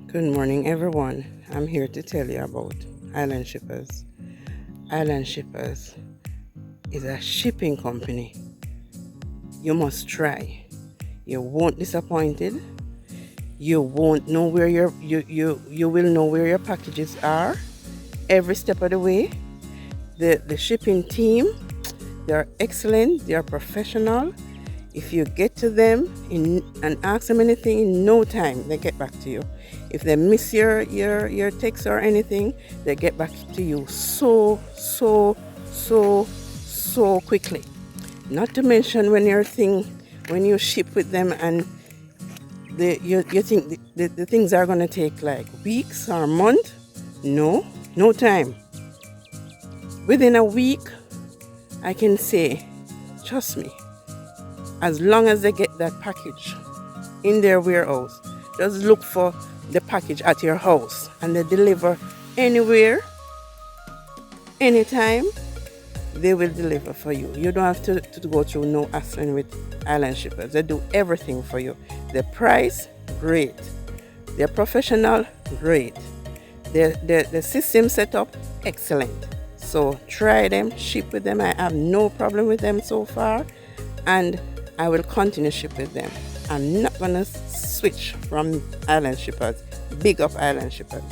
Good morning, everyone. I'm here to tell you about Island Shippers. Island Shippers is a shipping company. You must try. You won't disappointed. You won't know where you will know where your packages are every step of the way. The shipping team, they are excellent. They are professional. If you get to them and ask them anything, in no time they get back to you. If they miss your text or anything, they get back to you so quickly. Not to mention when you ship with them and you think the things are gonna take like weeks or a month. No time. Within a week, I can say, trust me, as long as they get that package in their warehouse, just look for the package at your house and they deliver anywhere, anytime. They will deliver for you. You don't have to go through no hassling with Island Shippers. They do everything for you. The price, great. They're professional, great. The system setup, excellent. So try them, ship with them. I have no problem with them so far, and I will continue ship with them. I'm not gonna switch from Island Shippers. Big up Island Shippers.